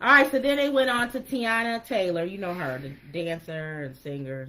All right, so then they went on to Tiana Taylor. You know her, the dancer and singer,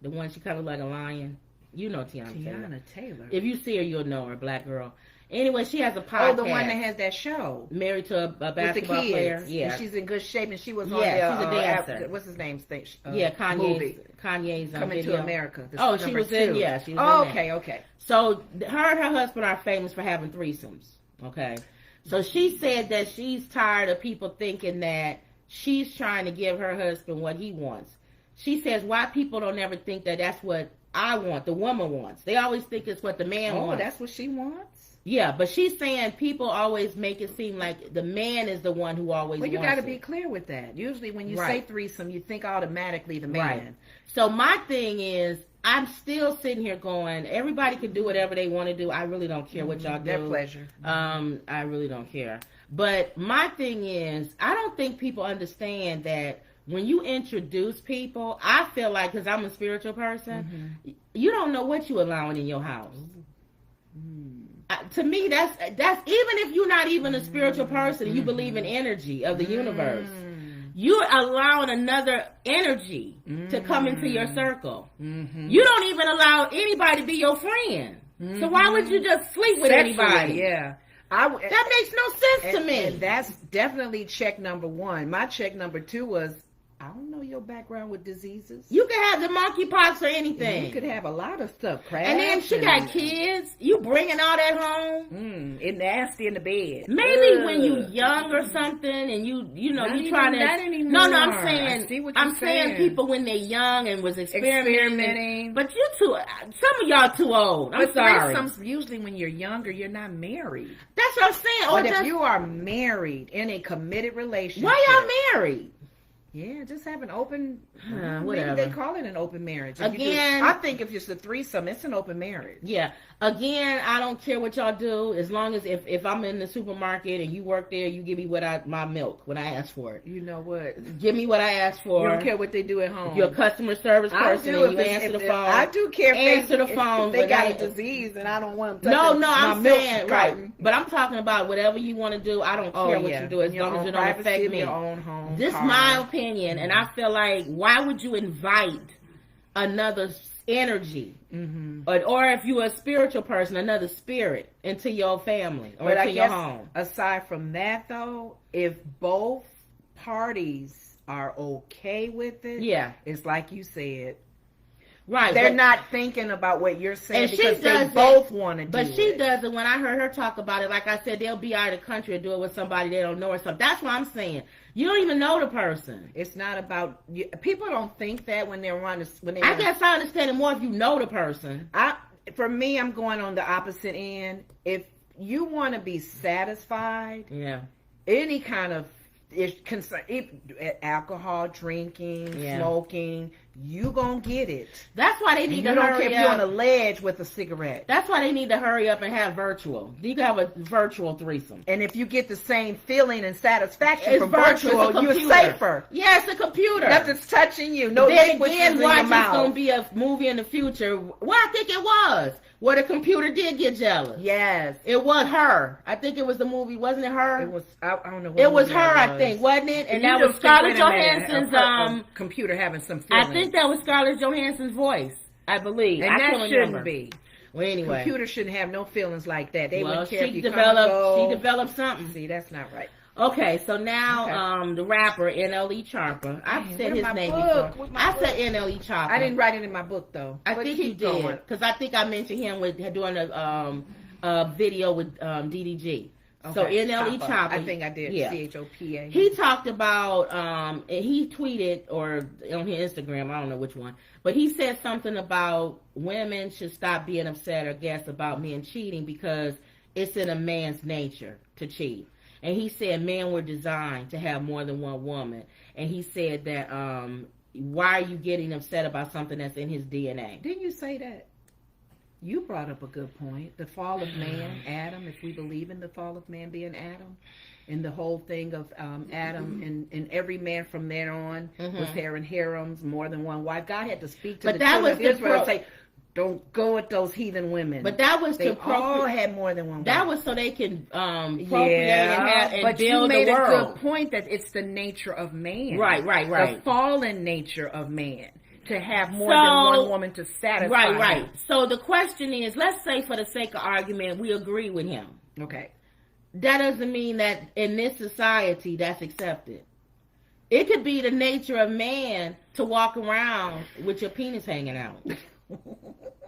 the one she kind of like a lion. You know Tiana Taylor. If you see her, you'll know her, black girl. Anyway, she has a podcast. Oh, the one that has that show. Married to a basketball player. Yeah. And she's in good shape, and she was on she's a dancer. What's his name? Kanye's Coming video. to America. She was in, she was in okay. So her and her husband are famous for having threesomes, okay? So she said that she's tired of people thinking that she's trying to give her husband what he wants. She says, why people don't ever think that that's what I want, the woman wants. They always think it's what the man wants. Oh, that's what she wants? Yeah, but she's saying people always make it seem like the man is the one who always wants it. Well, you got to be clear with that. Usually when you say threesome, you think automatically the man. Right. So my thing is, I'm still sitting here going, everybody can do whatever they want to do. I really don't care what y'all do. Their pleasure. I really don't care. But my thing is, I don't think people understand that when you introduce people, I feel like, because I'm a spiritual person, you don't know what you're allowing in your house. To me, that's even if you're not even a spiritual person, you believe in energy of the universe. You're allowing another energy to come into your circle. You don't even allow anybody to be your friend. So why would you just sleep with anybody? Yeah. That makes no sense to me. And that's definitely check number one. My check number two was, I don't know your background with diseases. You can have the monkeypox or anything. You could have a lot of stuff. And then she got kids. You bringing all that home? It's nasty in the bed. Maybe when you young or something, and you trying to. No, I'm saying. I'm saying people when they're young and was experimenting. But you two, some of y'all too old. I'm sorry. Usually when you're younger, you're not married. That's what I'm saying. But if you are married in a committed relationship, why y'all married? Yeah, just have an open, whatever. Maybe they call it an open marriage. I think if it's a threesome, it's an open marriage. Yeah. Again, I don't care what y'all do, as long as if I'm in the supermarket and you work there, you give me my milk when I ask for it. You know what? Give me what I ask for. You don't care what they do at home. If you're a customer service person and you answer the phone. I do care answer the phone. If they got a disease and I don't want them touching I'm saying, right. But I'm talking about whatever you want to do. I don't care what you do, as long as it don't affect me. Your own home. This is my opinion, and I feel like, why would you invite another energy, or if you're a spiritual person, another spirit into your family or into your home? Aside from that, though, if both parties are okay with it, it's like you said. Right, they're not thinking about what you're saying, because they both want to do it. But she does it. When I heard her talk about it, like I said, they'll be out of the country and do it with somebody they don't know or something. That's what I'm saying. You don't even know the person. It's not about people don't think that when they're on. I guess I understand it more if you know the person. For me, I'm going on the opposite end. If you want to be satisfied, any kind of alcohol, drinking, smoking, you gonna get it. That's why they need to hurry up. You don't care if you're on a ledge with a cigarette. That's why they need to hurry up and have virtual. You can have a virtual threesome. And if you get the same feeling and satisfaction from virtual, you're safer. Yeah, it's a computer. Nothing's touching you. No liquids in your mouth. It's going to be a movie in the future. Well, I think it was. Where the computer did get jealous. Yes. It was her. I think it was the movie. Wasn't it her? It was, I don't know what it was her, I think, wasn't it? And that was Scarlett Johansson's computer having some feelings. I think that was Scarlett Johansson's voice, I believe. And that shouldn't be. Well, anyway. Computer shouldn't have no feelings like that. They wouldn't care if you she developed something. See, that's not right. Okay, so now the rapper NLE Chopper. I've said his name before. I said NLE Chopper. I didn't write it in my book though. I think you did, because I think I mentioned him with doing a video with DDG. Okay. So NLE Chopper. I think I did. Yeah. CHOPA. He talked about he tweeted, or on his Instagram, I don't know which one, but he said something about women should stop being upset or guess about men cheating because it's in a man's nature to cheat. And he said men were designed to have more than one woman. And he said that, why are you getting upset about something that's in his DNA? Didn't you say that? You brought up a good point. The fall of man, Adam, if we believe in the fall of man being Adam, and the whole thing of Adam and every man from there on was having harems, more than one wife. God had to speak to the children of Israel and say, Don't go with those heathen women. But that was they to all had more than one. That wife. was so they can procreate and but build you made the world. a good point that it's the nature of man, Right. The fallen nature of man to have more than one woman to satisfy. Right. So the question is, let's say for the sake of argument, we agree with him. Okay. That doesn't mean that in this society that's accepted. It could be the nature of man to walk around with your penis hanging out.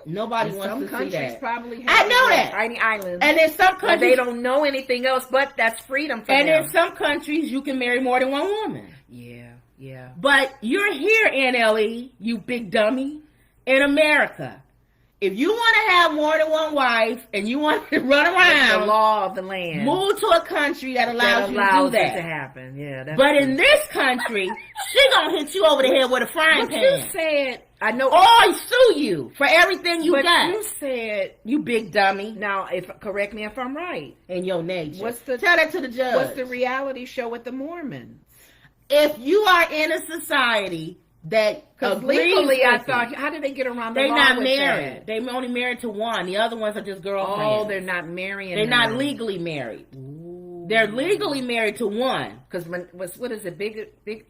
Nobody wants to see that. Probably have I know that. Tiny islands. And in some countries they don't know anything else, but that's freedom for them. And in some countries you can marry more than one woman. Yeah. But you're here, NLE, you big dummy, in America. If you want to have more than one wife and you want to run around, the law of the land, move to a country that allows you to do that. To happen. Yeah, but in this country, she gonna hit you over the head with a frying pan. You said, I know, or sue you for everything you got. But you said, you big dummy. Now, correct me if I'm right. In your nature. Tell that to the judge. What's the reality show with the Mormons? If you are in a society that legally, I thought, how did they get around the law? They're not married. They're only married to one. The other ones are just girlfriends. Oh, they're not marrying. They're not legally married. Ooh. They're legally married to one. Because what is it?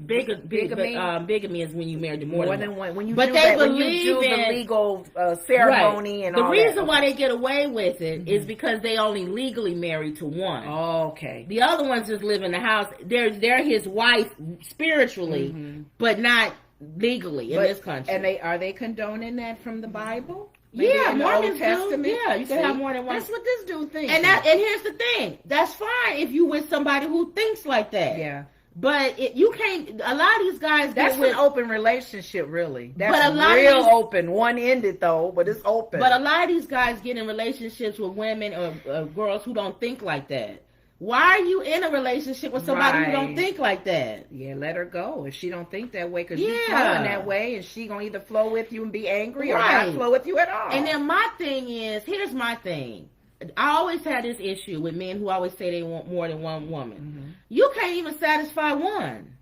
Bigamy is when you married to more than one. When you but do they that, believe when you do in the legal ceremony and the all reason that. why they get away with it is because they only legally married to one. Oh, okay. The other ones just live in the house. They're his wife spiritually, but not legally in this country. And are they condoning that from the Bible? Yeah, Mormons do. Yeah, you can have more than one. That's what this dude thinks. And here's the thing. That's fine if you with somebody who thinks like that. Yeah. But you can't. A lot of these guys. That's an open relationship, really. That's but a lot real of these, open. One-ended though, but it's open. But a lot of these guys get in relationships with women or girls who don't think like that. Why are you in a relationship with somebody who don't think like that? Yeah, let her go if she don't think that way, because you're flowing that way, and she gonna either flow with you and be angry or not flow with you at all. And then my thing is, here's my thing. I always had this issue with men who always say they want more than one woman. Mm-hmm. You can't even satisfy one.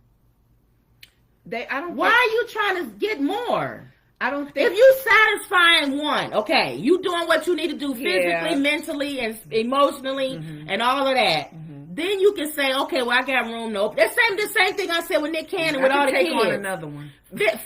Why are you trying to get more? I don't think if you satisfying one, okay, you doing what you need to do physically, mentally, and emotionally, and all of that. Then you can say, okay, well, I got room to open. The same thing I said with Nick Cannon with all the kids. On another one.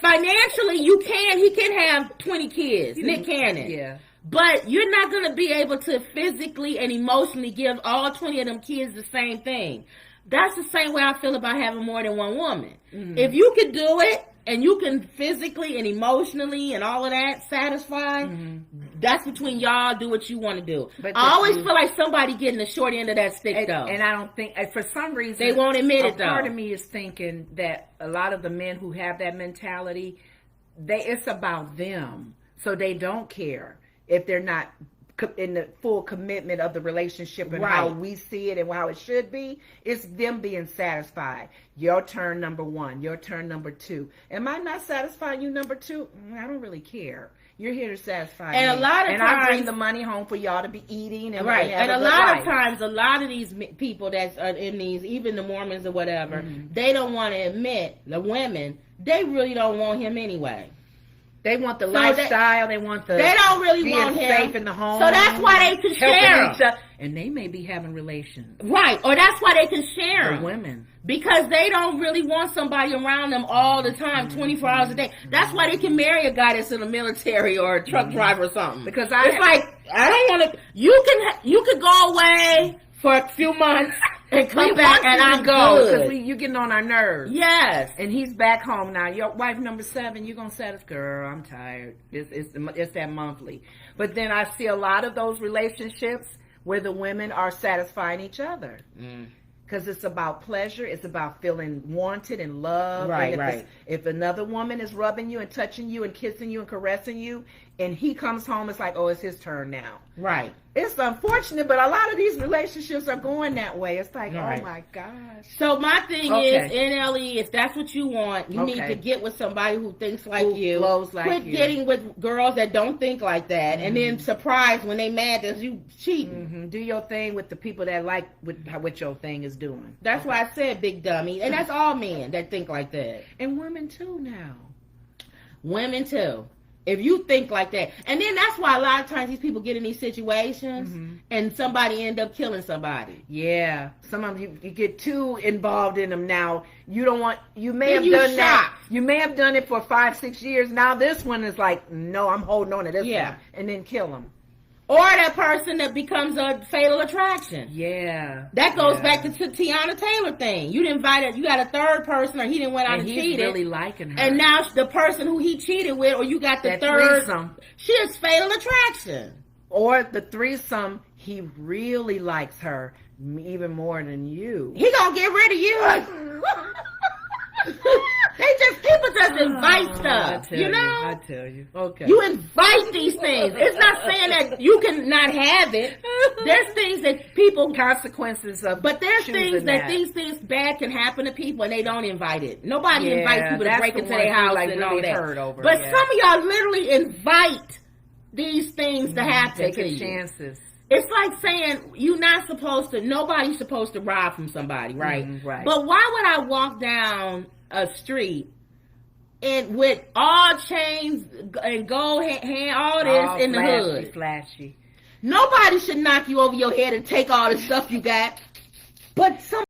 Financially, he can have 20 kids, Nick Cannon. Yeah. But you're not going to be able to physically and emotionally give all 20 of them kids the same thing. That's the same way I feel about having more than one woman. If you can do it, and you can physically and emotionally and all of that satisfy, that's between y'all. Do what you want to do. But I always feel like somebody getting the short end of that stick, though. And I don't think, for some reason, they won't admit it, though. Part of me is thinking that a lot of the men who have that mentality, it's about them. So they don't care if they're not in the full commitment of the relationship and how we see it and how it should be. It's them being satisfied. Your turn, number one. Your turn, number two. Am I not satisfying you, number two? I don't really care. You're here to satisfy me. And a lot of times, I bring the money home for y'all to be eating and and a lot of times, a lot of these people that's in these, even the Mormons or whatever, they don't want to admit, the women, they really don't want him anyway. They want the lifestyle. They want the. They don't really want him safe in the home. So that's why they can share him. And they may be having relations. Right. Or that's why they can share him. The women. Because they don't really want somebody around them all the time, 24 hours a day. That's why they can marry a guy that's in the military or a truck driver or something. Because it's like, I don't want to. You can go away for a few months and come back and I go. Because you're getting on our nerves. Yes. And he's back home now. Your wife number 7, you're going to satisfy, girl, I'm tired. It's that monthly. But then I see a lot of those relationships where the women are satisfying each other. Because it's about pleasure. It's about feeling wanted and loved. Right. If another woman is rubbing you and touching you and kissing you and caressing you, and he comes home, it's like, oh, it's his turn now. Right. It's unfortunate, but a lot of these relationships are going that way. It's like, oh my gosh. So my thing is, NLE, if that's what you want, you need to get with somebody who thinks like you. Flows like Quit getting with girls that don't think like that, and then surprised when they mad that you cheating. Do your thing with the people that like what your thing is doing. That's why I said big dummy, and that's all men that think like that, and women too now. Women too. If you think like that. And then that's why a lot of times these people get in these situations and somebody end up killing somebody. Yeah. Some of you get too involved in them now. You don't want, you may have done that. You may have done it for 5-6 years. Now this one is like, no, I'm holding on to this one. And then kill them. Or that person that becomes a fatal attraction. Yeah. That goes back to Tiana Taylor thing. You invited, you got a third person, or he didn't went out and cheated. He's really liking her. And now the person who he cheated with, or you got the third, threesome. She is fatal attraction. Or the threesome, he really likes her even more than you. He gonna get rid of you. People just invite stuff, you know? I tell you. Okay. You invite these things. It's not saying that you can not have it. There's things that people, consequences of, but there's things that these things bad can happen to people and they don't invite it. Nobody invites people to break into their house and all that. But some of y'all literally invite these things to happen to you. Chances. It's like saying you're not supposed to, nobody's supposed to rob from somebody, right? Right. But why would I walk down a street and with all chains and gold hand, all this all in the hood? Flashy. Nobody should knock you over your head and take all the stuff you got. But some